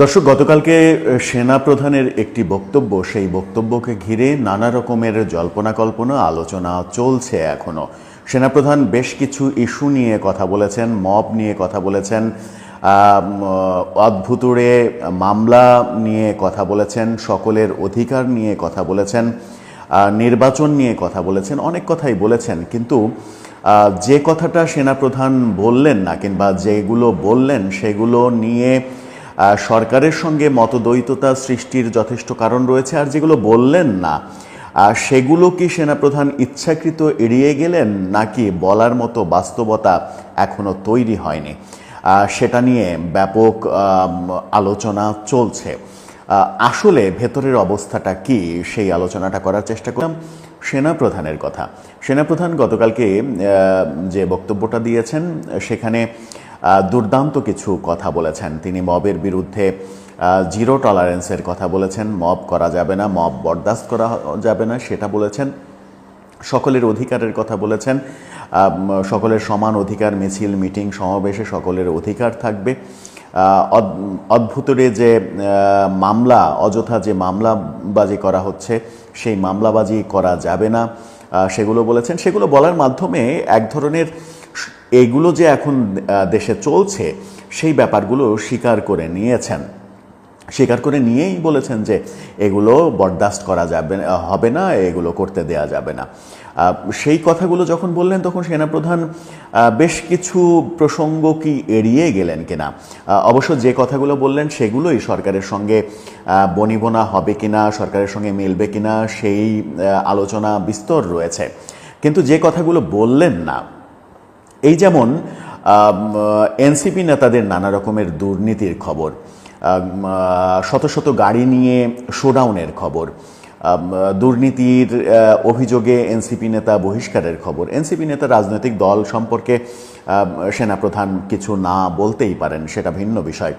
দর্শক, গতকালকে সেনাপ্রধানের একটি বক্তব্য, সেই বক্তব্যকে ঘিরে নানা রকমের জল্পনা কল্পনা আলোচনা চলছে এখনো। সেনাপ্রধান বেশ কিছু ইস্যু নিয়ে কথা বলেছেন, মব নিয়ে কথা বলেছেন, অদ্ভুতুড়ে মামলা নিয়ে কথা বলেছেন, সকলের অধিকার নিয়ে কথা বলেছেন, নির্বাচন নিয়ে কথা বলেছেন, অনেক কথাই বলেছেন। কিন্তু যে কথাটা সেনাপ্রধান বললেন না, কিংবা যেগুলো বললেন সেগুলো নিয়ে সরকারের সঙ্গে মতদ্বৈততা সৃষ্টির যথেষ্ট কারণ রয়েছে। আর যেগুলো বললেন না সেগুলো কি সেনাপ্রধান ইচ্ছাকৃত এড়িয়ে গেলেন, নাকি বলার মতো বাস্তবতা এখনো তৈরি হয়নি, সেটা নিয়ে ব্যাপক আলোচনা চলছে। আসলে ভেতরের অবস্থাটা কি, সেই আলোচনাটা করার চেষ্টা করলাম। সেনাপ্রধানের কথা, সেনাপ্রধান গতকালকে যে বক্তব্যটা দিয়েছেন সেখানে দুর্দান্ত কিছু কথা বলেছেন। তিনি মবের বিরুদ্ধে জিরো টলারেন্সের কথা বলেছেন, মব করা যাবে না, মব বরদাস্ত করা যাবে না সেটা বলেছেন, সকলের অধিকারের কথা বলেছেন, সকলের সমান অধিকার, মিছিল মিটিং সমাবেশে সকলের অধিকার থাকবে। অদ্ভুতরে যে মামলা, অযথা যে মামলাবাজি করা হচ্ছে সেই মামলাবাজি করা যাবে না সেগুলো বলেছেন। সেগুলো বলার মাধ্যমে এক ধরনের এইগুলো যে এখন দেশে চলছে সেই ব্যাপারগুলো স্বীকার করে নিয়েছেন, স্বীকার করে নিয়েই বলেছেন যে এগুলো বরদাস্ত করা যাবে, হবে না, এগুলো করতে দেয়া যাবে না। সেই কথাগুলো যখন বললেন তখন সেনাপ্রধান বেশ কিছু প্রসঙ্গ কি এড়িয়ে গেলেন কিনা। অবশ্য যে কথাগুলো বললেন সেগুলোই সরকারের সঙ্গে বনিবনা হবে কিনা, সরকারের সঙ্গে মিলবে কিনা, সেই আলোচনা বিস্তর রয়েছে। কিন্তু যে কথাগুলো বললেন না, এই যেমন এনসিপি নেতাদের নানা রকমের দুর্নীতির খবর, শত শত গাড়ি নিয়ে শোডাউনের খবর, দুর্নীতির অভিযোগে এনসিপি নেতা বহিষ্কারের খবর। এনসিপি নেতা রাজনৈতিক দল সম্পর্কে সেনাপ্রধান কিছু না বলতেই পারেন, সেটা ভিন্ন বিষয়।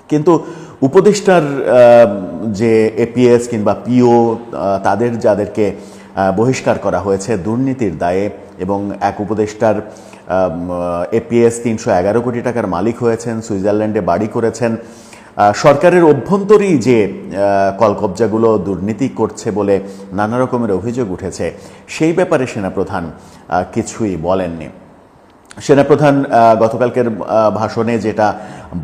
কিন্তু উপদেষ্টার যে এপিএস কিংবা পিও, তাদের যাদেরকে বহিষ্কার করা হয়েছে দুর্নীতির দায়ে, এবং এক উপদেষ্টার এপিএস ৩১১ কোটি টাকার মালিক হয়েছেন, সুইজারল্যান্ডে বাড়ি করেছেন, সরকারের অভ্যন্তরেই যে কলকবজাগুলো দুর্নীতি করছে বলে নানা রকমের অভিযোগ উঠেছে, সেই ব্যাপারে সেনাপ্রধান কিছুই বলেননি। সেনাপ্রধান গতকালকের ভাষণে যেটা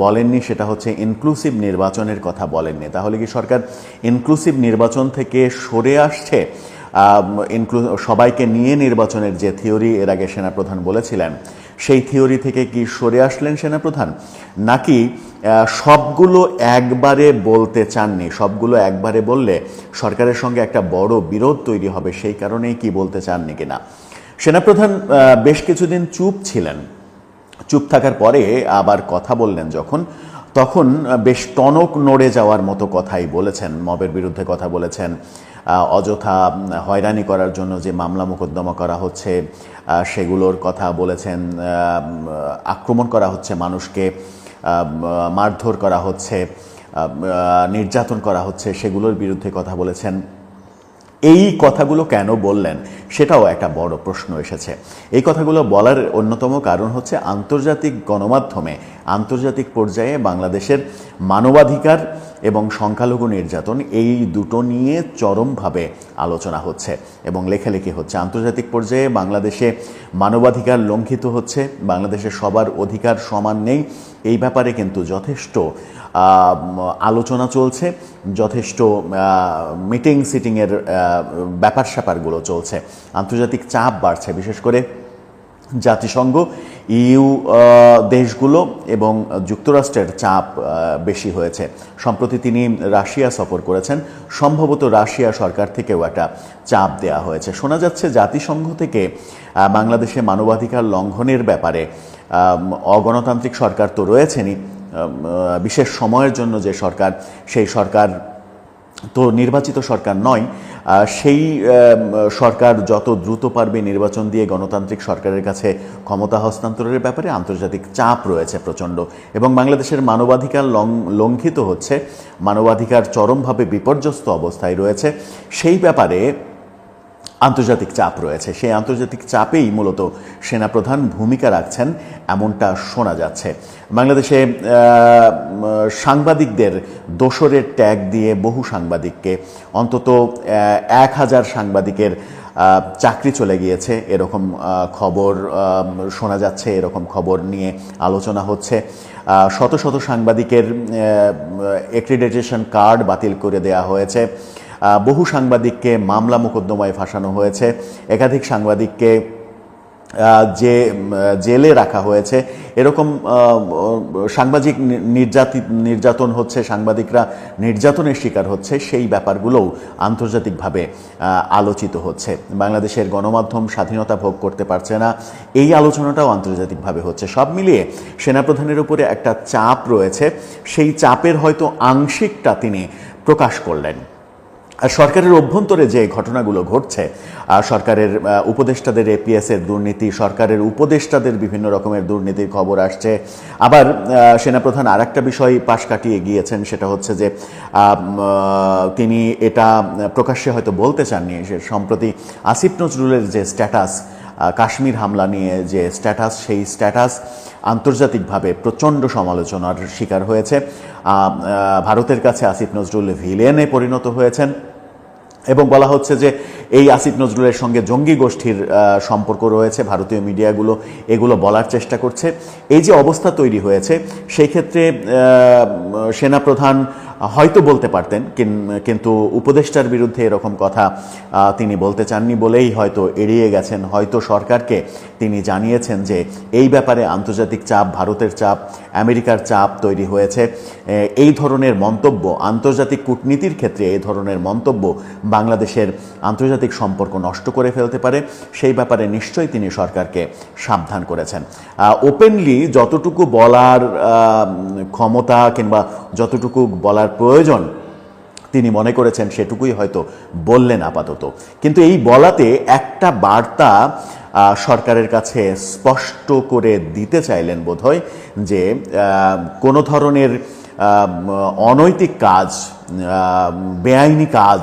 বলেননি সেটা হচ্ছে ইনক্লুসিভ নির্বাচনের কথা বলেননি। তাহলে কি সরকার ইনক্লুসিভ নির্বাচন থেকে সরে আসছে? সবাইকে নিয়ে নির্বাচনের যে থিওরি এর আগে সেনাপ্রধান বলেছিলেন, সেই থিওরি থেকে কি সরে আসলেন সেনাপ্রধান, নাকি সবগুলো একবারে বলতে চাননি? সবগুলো একবারে বললে সরকারের সঙ্গে একটা বড় বিরোধ তৈরি হবে, সেই কারণেই কি বলতে চাননি কিনা। সেনাপ্রধান বেশ কিছুদিন চুপ ছিলেন, চুপ থাকার পরে আবার কথা বললেন যখন, তখন বেশ টনক নড়ে যাওয়ার মতো কথাই বলেছেন। মবের বিরুদ্ধে কথা বলেছেন, অযথা হয়রানি করার জন্য যে মামলা মোকদ্দমা করা হচ্ছে সেগুলোর কথা বলেছেন, আক্রমণ করা হচ্ছে মানুষকে, মারধর করা হচ্ছে, নির্যাতন করা হচ্ছে, সেগুলোর বিরুদ্ধে কথা বলেছেন। এই কথাগুলো কেন বললেন সেটাও একটা বড় প্রশ্ন এসেছে। এই কথাগুলো বলার অন্যতম কারণ হচ্ছে আন্তর্জাতিক গণমাধ্যমে, আন্তর্জাতিক পর্যায়ে বাংলাদেশের মানবাধিকার এবং সংখ্যালঘু নির্যাতন, এই দুটো নিয়ে চরমভাবে আলোচনা হচ্ছে এবং লেখালেখি হচ্ছে। আন্তর্জাতিক পর্যায়ে বাংলাদেশে মানবাধিকার লঙ্ঘিত হচ্ছে, বাংলাদেশে সবার অধিকার সমান নেই, এই ব্যাপারে কিন্তু যথেষ্ট আলোচনা চলছে, যথেষ্ট মিটিং সিটিংয়ের ব্যাপার স্যাপারগুলো চলছে। আন্তর্জাতিক চাপ বাড়ছে, বিশেষ করে জাতিসংঘ, ইউ দেশগুলো এবং যুক্তরাষ্ট্রের চাপ বেশি হয়েছে। সম্প্রতি তিনি রাশিয়া সফর করেছেন, সম্ভবত রাশিয়া সরকার থেকেও একটা চাপ দেওয়া হয়েছে। শোনা যাচ্ছে জাতিসংঘ থেকে বাংলাদেশে মানবাধিকার লঙ্ঘনের ব্যাপারে, অগণতান্ত্রিক সরকার তো রয়েছেনই, বিশেষ সময়ের জন্য যে সরকার, সেই সরকার তো নির্বাচিত সরকার নয়, সেই সরকার যত দ্রুত পারবে নির্বাচন দিয়ে গণতান্ত্রিক সরকারের কাছে ক্ষমতা হস্তান্তরের ব্যাপারে আন্তর্জাতিক চাপ রয়েছে প্রচণ্ড, এবং বাংলাদেশের মানবাধিকার লঙ্ঘিত হচ্ছে, মানবাধিকার চরমভাবে বিপর্যস্ত অবস্থায় রয়েছে। সেই ব্যাপারে আন্তর্জাতিক চাপ রয়েছে। সেই আন্তর্জাতিক চাপেই মূলত সেনাপ্রধান ভূমিকা রাখছেন এমনটা শোনা যাচ্ছে। বাংলাদেশে সাংবাদিকদের দোসরের ট্যাগ দিয়ে বহু সাংবাদিককে, অন্তত 1000 সাংবাদিকের চাকরি চলে গিয়েছে, এরকম খবর শোনা যাচ্ছে, এরকম খবর নিয়ে আলোচনা হচ্ছে। শত শত সাংবাদিকের অ্যাক্রিডিটেশন কার্ড বাতিল করে দেওয়া হয়েছে। বহু সাংবাদিককে মামলা মোকদ্দমায় ফাঁসানো হয়েছে। একাধিক সাংবাদিককে জেলে রাখা হয়েছে। এরকম সাংবাদিক নির্যাতন হচ্ছে, সাংবাদিকরা নির্যাতনের শিকার হচ্ছে, সেই ব্যাপারগুলোও আন্তর্জাতিকভাবে আলোচিত হচ্ছে। বাংলাদেশের গণমাধ্যম স্বাধীনতা ভোগ করতে পারছে না, এই আলোচনাটাও আন্তর্জাতিকভাবে হচ্ছে। সব মিলিয়ে সেনাপ্রধানের উপরে একটা চাপ রয়েছে, সেই চাপের হয়তো আংশিকটা তিনি প্রকাশ করলেন। আর সরকারের অভ্যন্তরে যে ঘটনাগুলো ঘটছে, সরকারের উপদেষ্টাদের এপিএসের দুর্নীতি, সরকারের উপদেষ্টাদের বিভিন্ন রকমের দুর্নীতির খবর আসছে। আবার সেনাপ্রধান আর একটা বিষয় পাশ কাটিয়ে গিয়েছেন, সেটা হচ্ছে যে তিনি এটা প্রকাশ্যে হয়তো বলতে চাননি, সে সম্প্রতি আসিফ নজরুলের যে স্ট্যাটাস, কাশ্মীর হামলা নিয়ে যে স্ট্যাটাস, সেই স্ট্যাটাস আন্তর্জাতিকভাবে প্রচণ্ড সমালোচনার শিকার হয়েছে। ভারতের কাছে আসিফ নজরুল ভিলেনে পরিণত হয়েছেন এবং বলা হচ্ছে যে এই আসিফ নজরুলের সঙ্গে জঙ্গি গোষ্ঠীর সম্পর্ক রয়েছে। ভারতীয় মিডিয়াগুলো এগুলো বলার চেষ্টা করছে। এই যে অবস্থা তৈরি হয়েছে, সেই ক্ষেত্রে সেনাপ্রধান হয়তো বলতে পারতেন, কিন্তু উপদেষ্টার বিরুদ্ধে এরকম কথা তিনি বলতে চাননি বলেই হয়তো এড়িয়ে গেছেন। হয়তো সরকারকে তিনি জানিয়েছেন যে এই ব্যাপারে আন্তর্জাতিক চাপ, ভারতের চাপ, আমেরিকার চাপ তৈরি হয়েছে। এই ধরনের মন্তব্য, আন্তর্জাতিক কূটনীতির ক্ষেত্রে এই ধরনের মন্তব্য বাংলাদেশের আন্তর্জাতিক সম্পর্ক নষ্ট করে ফেলতে পারে। সেই ব্যাপারে নিশ্চয়ই তিনি সরকারকে সাবধান করেছেন। ওপেনলি যতটুকু বলার ক্ষমতা কিংবা যতটুকু বলার প্রয়োজন তিনি মনে করেছেন, সেটুকুই হয়তো বললেন আপাতত। কিন্তু এই বলাতে একটা বার্তা সরকারের কাছে স্পষ্ট করে দিতে চাইলেন বোধহয়, যে কোনো ধরনের অনৈতিক কাজ, বেআইনি কাজ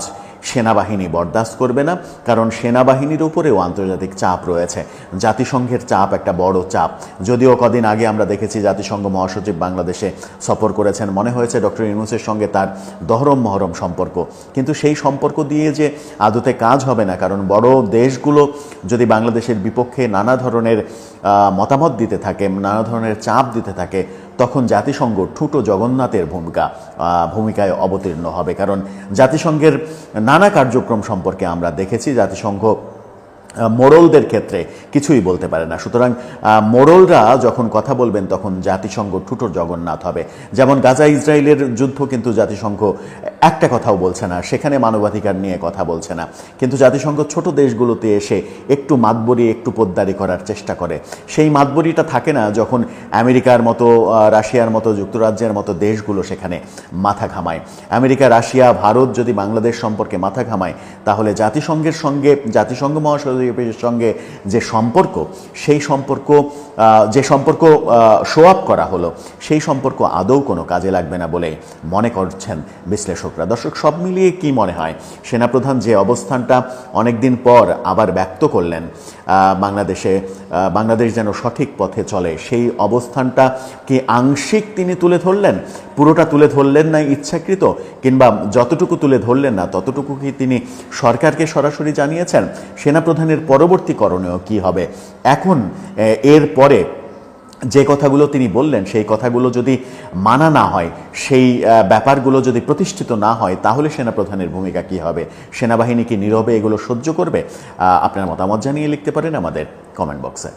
সেনাবাহিনী বরদাস্ত করবে না। কারণ সেনাবাহিনীর উপরেও আন্তর্জাতিক চাপ রয়েছে, জাতিসংঘের চাপ একটা বড় চাপ। যদিও কদিন আগে আমরা দেখেছি জাতিসংঘ মহাসচিব বাংলাদেশে সফর করেছেন, মনে হয়েছে ডক্টর ইউনূসের সঙ্গে তার দহরম মহরম সম্পর্ক, কিন্তু সেই সম্পর্ক দিয়ে যে আদতে কাজ হবে না। কারণ বড় দেশগুলো যদি বাংলাদেশের বিপক্ষে নানা ধরনের মতামত দিতে থাকে, নানা ধরনের চাপ দিতে থাকে, তখন জাতিসংঘ ঠুটো জগন্নাথের ভূমিকায় অবতীর্ণ হবে। কারণ জাতিসংঘের নানা কার্যক্রম সম্পর্কে আমরা দেখেছি, জাতিসংঘ মোড়লদের ক্ষেত্রে কিছুই বলতে পারে না। সুতরাং মোড়লরা যখন কথা বলবেন তখন জাতিসংঘ ঠুটোর জগন্নাথ হবে। যেমন গাজা ইসরায়েলের যুদ্ধ, কিন্তু জাতিসংঘ একটা কথাও বলছে না, সেখানে মানবাধিকার নিয়ে কথা বলছে না। কিন্তু জাতিসংঘ ছোট দেশগুলোতে এসে একটু মাতবরি, একটু পোদ্দারি করার চেষ্টা করে। সেই মাতবরিটা থাকে না যখন আমেরিকার মতো, রাশিয়ার মতো, যুক্তরাজ্যের মতো দেশগুলো সেখানে মাথা ঘামায়। আমেরিকা, রাশিয়া, ভারত যদি বাংলাদেশ সম্পর্কে মাথা ঘামায়, তাহলে জাতিসংঘের সঙ্গে, জাতিসংঘ মহাসচিবের সঙ্গে যে সম্পর্ক, সেই সম্পর্ক, যে সম্পর্ক শো আপ করা হলো, সেই সম্পর্ক আদৌ কোনো কাজে লাগবে না বলে মনে করছেন বিশ্লেষকরা। দর্শক, সব মিলিয়ে কি মনে হয়, সেনাপ্রধান যে অবস্থানটা অনেকদিন পর আবার ব্যক্ত করলেন, বাংলাদেশ যেন সঠিক পথে চলে, সেই অবস্থানটা কি আংশিক তিনি তুলে ধরলেন, পুরোটা তুলে ধরলেন না ইচ্ছাকৃত, কিংবা যতটুকু তুলে ধরলেন না ততটুকু কি তিনি সরকারকে সরাসরি জানিয়েছেন? সেনাপ্রধানের পরবর্তী করণীয় কি হবে? এখন এর পরে যে কথাগুলো তিনি বললেন, সেই কথাগুলো যদি মানা না হয়, সেই ব্যাপারগুলো যদি প্রতিষ্ঠিত না হয়, তাহলে সেনাপ্রধানের ভূমিকা কি হবে? সেনাবাহিনী কি নীরবে এগুলো সহ্য করবে? আপনার মতামত জানিয়ে লিখতে পারেন আমাদের কমেন্ট বক্সে।